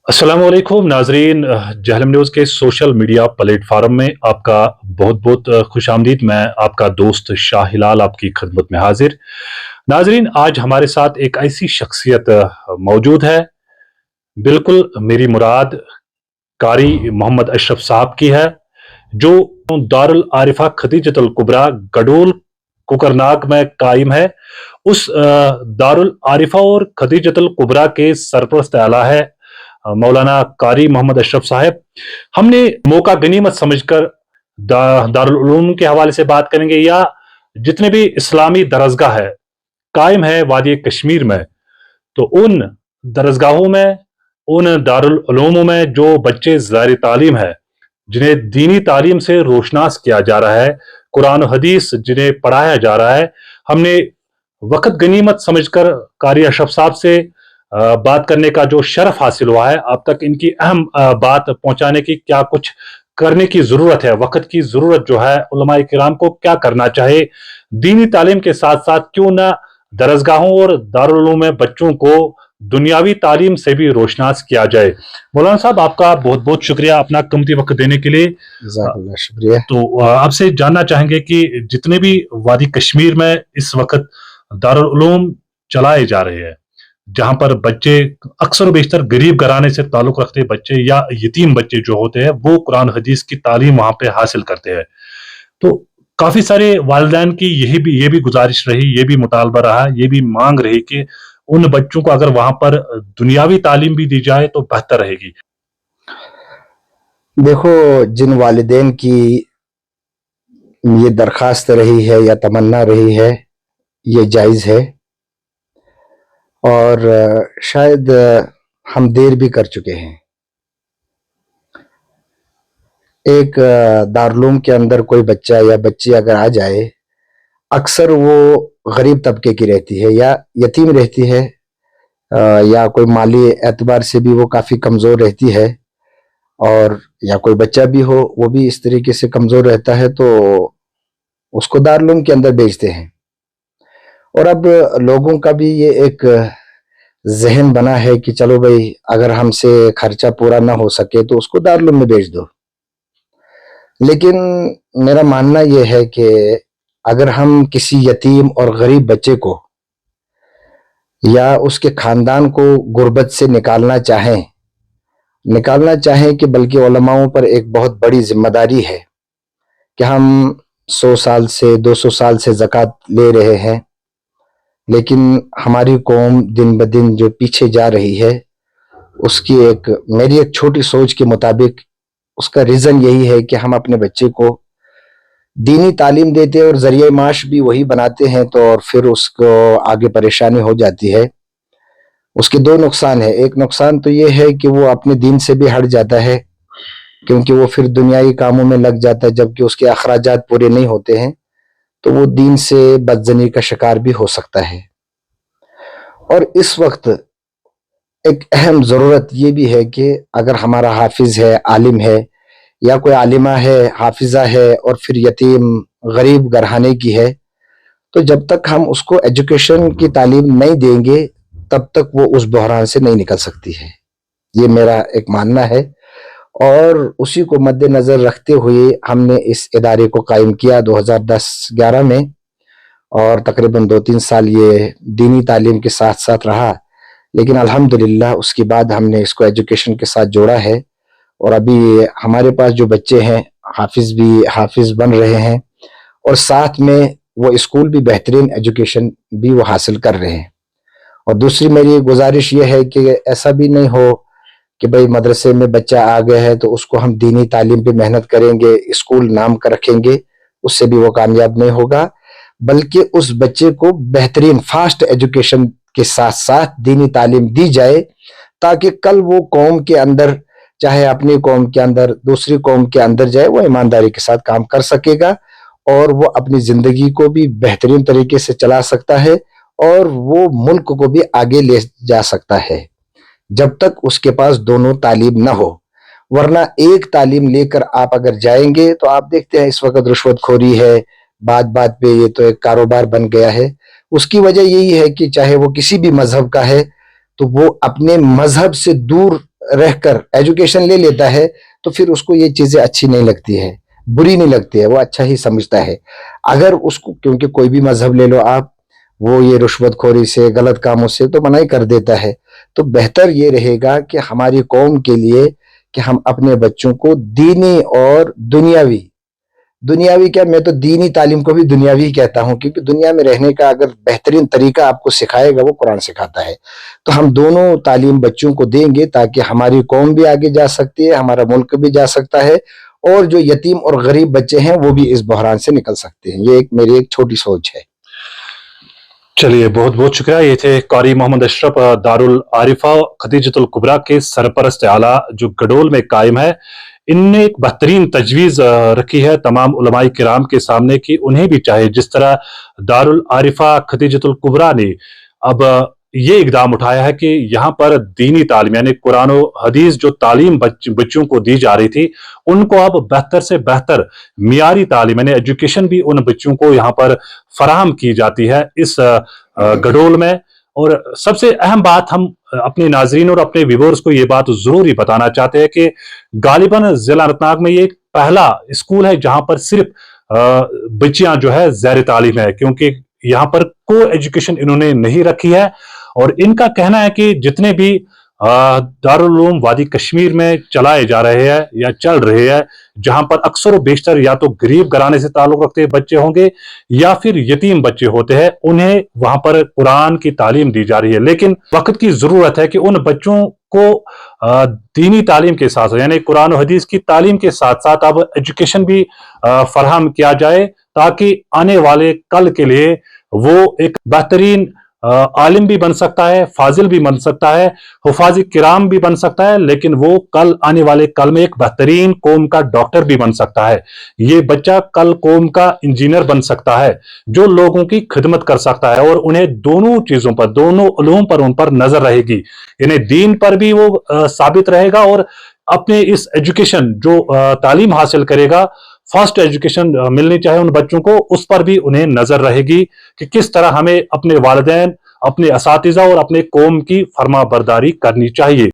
अस्सलाम वालेकुम नाजरीन। जहलम न्यूज़ के सोशल मीडिया प्लेटफार्म में आपका बहुत बहुत खुश आमदीद। मैं आपका दोस्त शाह हिलाल आपकी खिदमत में हाजिर। नाजरीन, आज हमारे साथ एक ऐसी शख्सियत मौजूद है, बिल्कुल मेरी मुराद कारी मोहम्मद अशरफ साहब की है, जो दारुल आरिफा खदीजतुल कुबरा गडोल कुकरनाग में कायम है। उस दारुल आरिफा और खदीजतुल कुबरा के सरपरस्त आला है मौलाना कारी मोहम्मद अशरफ साहब। हमने मौका गनीमत समझकर दारुल उलूम के हवाले से बात करेंगे, या जितने भी इस्लामी दरसगाह है कायम है वादी कश्मीर में, तो उन दरसगाहों में, उन दारुल उलूम में जो बच्चे ज़ारी तालीम है, जिन्हें दीनी तालीम से रोशनास किया जा रहा है, कुरान हदीस जिन्हें पढ़ाया जा रहा है, हमने वक़्त गनीमत समझकर कारी अशरफ साहब से बात करने का जो शर्फ हासिल हुआ है, आप तक इनकी अहम बात पहुंचाने की, क्या कुछ करने की ज़रूरत है, वक़्त की ज़रूरत जो है, उलमाए किराम को क्या करना चाहिए, दीनी तालीम के साथ साथ क्यों ना दरसगाहों और दारुल उलूम में बच्चों को दुनियावी तालीम से भी रोशनास किया जाए। मौलाना साहब, आपका बहुत बहुत शुक्रिया अपना कीमती वक्त देने के लिए। जज़ाकल्लाह, शुक्रिया। तो आपसे जानना चाहेंगे कि जितने भी वादी कश्मीर में इस वक्त दारुल उलूम चलाए जा रहे हैं, जहां पर बच्चे अक्सर बेशतर गरीब घराने से ताल्लुक रखते बच्चे या यतीम बच्चे जो होते हैं, वो कुरान हदीस की तालीम वहां पे हासिल करते हैं, तो काफी सारे वालिदैन की ये भी गुजारिश रही, ये भी मुतालबा रहा, ये भी मांग रही कि उन बच्चों को अगर वहां पर दुनियावी तालीम भी दी जाए तो बेहतर रहेगी। देखो, जिन वालिदैन की ये दरख्वास्त रही है या तमन्ना रही है, ये जायज़ है। और शायद हम देर भी कर चुके हैं। एक दारुल के अंदर कोई बच्चा या बच्ची अगर आ जाए, अक्सर वो गरीब तबके की रहती है या यतीम रहती है, या कोई माली एतबार से भी वो काफ़ी कमज़ोर रहती है, और या कोई बच्चा भी हो वो भी इस तरीके से कमज़ोर रहता है, तो उसको दारुल के अंदर भेजते हैं। और अब लोगों का भी ये एक ज़हन बना है कि चलो भाई, अगर हमसे खर्चा पूरा ना हो सके तो उसको दारुल में भेज दो। लेकिन मेरा मानना ये है कि अगर हम किसी यतीम और गरीब बच्चे को या उसके ख़ानदान को गुर्बत से निकालना चाहें कि बल्कि उलमाओं पर एक बहुत बड़ी ज़िम्मेदारी है कि हम 100 साल से 200 साल से ज़कात ले रहे हैं, लेकिन हमारी कौम दिन ब दिन जो पीछे जा रही है, उसकी मेरी एक छोटी सोच के मुताबिक उसका रीज़न यही है कि हम अपने बच्चे को दीनी तालीम देते हैं और ज़रिए माश भी वही बनाते हैं, तो और फिर उसको आगे परेशानी हो जाती है। उसके दो नुकसान है। एक नुकसान तो ये है कि वो अपने दीन से भी हट जाता है, क्योंकि वो फिर दुनियाई कामों में लग जाता है, जबकि उसके अखराजात पूरे नहीं होते हैं, तो वो दीन से बदजनी का शिकार भी हो सकता है। और इस वक्त एक अहम ज़रूरत ये भी है कि अगर हमारा हाफिज़ है, आलिम है, या कोई आलिमा है, हाफिज़ा है, और फिर यतीम गरीब घराने की है, तो जब तक हम उसको एजुकेशन की तालीम नहीं देंगे, तब तक वो उस बहरान से नहीं निकल सकती है। ये मेरा एक मानना है, और उसी को मद्देनज़र रखते हुए हमने इस इदारे को कायम किया 2010-11 में, और तकरीबन 2-3 साल ये दीनी तालीम के साथ साथ रहा। लेकिन अल्हम्दुलिल्लाह उसके बाद हमने इसको एजुकेशन के साथ जोड़ा है, और अभी हमारे पास जो बच्चे हैं हाफिज़ बन रहे हैं, और साथ में वो स्कूल भी बेहतरीन एजुकेशन भी वो हासिल कर रहे हैं। और दूसरी मेरी गुजारिश ये है कि ऐसा भी नहीं हो कि भाई मदरसे में बच्चा आ गया है तो उसको हम दीनी तालीम पे मेहनत करेंगे, स्कूल नाम का रखेंगे, उससे भी वो कामयाब नहीं होगा। बल्कि उस बच्चे को बेहतरीन फास्ट एजुकेशन के साथ साथ दीनी तालीम दी जाए, ताकि कल वो कौम के अंदर, चाहे अपनी कौम के अंदर, दूसरी कौम के अंदर जाए, वो ईमानदारी के साथ काम कर सकेगा, और वो अपनी ज़िंदगी को भी बेहतरीन तरीके से चला सकता है, और वो मुल्क को भी आगे ले जा सकता है, जब तक उसके पास दोनों तालीम ना हो। वरना एक तालीम लेकर आप अगर जाएंगे, तो आप देखते हैं इस वक्त रिश्वतखोरी है, बात बात पे ये तो एक कारोबार बन गया है। उसकी वजह यही है कि चाहे वो किसी भी मजहब का है, तो वो अपने मजहब से दूर رہ کر ایجوکیشن لے لیتا ہے تو پھر اس کو یہ چیزیں اچھی نہیں لگتی ہے، بری نہیں لگتی ہے، وہ اچھا ہی سمجھتا ہے. اگر اس کو، کیونکہ کوئی بھی مذہب لے لو آپ، وہ یہ رشوت خوری سے، غلط کاموں سے تو منع ہی کر دیتا ہے. تو بہتر یہ رہے گا کہ ہماری قوم کے لیے کہ ہم اپنے بچوں کو دینی اور دنیاوی کیا، میں تو دینی تعلیم کو بھی دنیاوی کہتا ہوں، کیونکہ دنیا میں رہنے کا اگر بہترین طریقہ آپ کو سکھائے گا وہ قرآن سکھاتا ہے. تو ہم دونوں تعلیم بچوں کو دیں گے تاکہ ہماری قوم بھی آگے جا سکتی ہے، ہمارا ملک بھی جا سکتا ہے، اور جو یتیم اور غریب بچے ہیں وہ بھی اس بحران سے نکل سکتے ہیں. یہ میری ایک چھوٹی سوچ ہے. چلیے، بہت بہت شکریہ. یہ تھے قاری محمد اشرف، دارالعارفہ خدیجۃ الکبریٰ کے سرپرست اعلیٰ جو گڈول میں قائم ہے. ان نے ایک بہترین تجویز رکھی ہے تمام علماء کرام کے سامنے کہ انہیں بھی چاہے جس طرح دارالعارفہ خدیجۃ الکبریٰ نے اب یہ اقدام اٹھایا ہے کہ یہاں پر دینی تعلیم یعنی قرآن و حدیث جو تعلیم بچوں کو دی جا رہی تھی، ان کو اب بہتر سے بہتر معیاری تعلیم یعنی ایجوکیشن بھی ان بچوں کو یہاں پر فراہم کی جاتی ہے اس گڈول میں. اور سب سے اہم بات، ہم اپنے ناظرین اور اپنے ویورز کو یہ بات ضروری بتانا چاہتے ہیں کہ غالباً ضلع اننت ناگ میں یہ پہلا اسکول ہے جہاں پر صرف بچیاں جو ہے زیر تعلیم ہے، کیونکہ یہاں پر کو ایجوکیشن انہوں نے نہیں رکھی ہے. اور ان کا کہنا ہے کہ جتنے بھی دارالعلوم وادی کشمیر میں چلائے جا رہے ہیں یا چل رہے ہیں، جہاں پر اکثر و بیشتر یا تو غریب گھرانے سے تعلق رکھتے بچے ہوں گے یا پھر یتیم بچے ہوتے ہیں، انہیں وہاں پر قرآن کی تعلیم دی جا رہی ہے. لیکن وقت کی ضرورت ہے کہ ان بچوں کو دینی تعلیم کے ساتھ یعنی قرآن و حدیث کی تعلیم کے ساتھ ساتھ اب ایجوکیشن بھی فراہم کیا جائے، تاکہ آنے والے کل کے لیے وہ ایک بہترین عالم بھی بن سکتا ہے، فاضل بھی بن سکتا ہے، حفاظ کرام بھی بن سکتا ہے، لیکن وہ کل آنے والے کل میں ایک بہترین قوم کا ڈاکٹر بھی بن سکتا ہے. یہ بچہ کل قوم کا انجینئر بن سکتا ہے جو لوگوں کی خدمت کر سکتا ہے. اور انہیں دونوں چیزوں پر، دونوں علوم پر ان پر نظر رہے گی، یعنی دین پر بھی وہ ثابت رہے گا اور اپنے اس ایجوکیشن جو تعلیم حاصل کرے گا، فرسٹ ایجوکیشن ملنی چاہے ان بچوں کو، اس پر بھی انہیں نظر رہے گی کہ کس طرح ہمیں اپنے والدین، اپنے اساتذہ اور اپنے قوم کی فرما برداری کرنی چاہیے.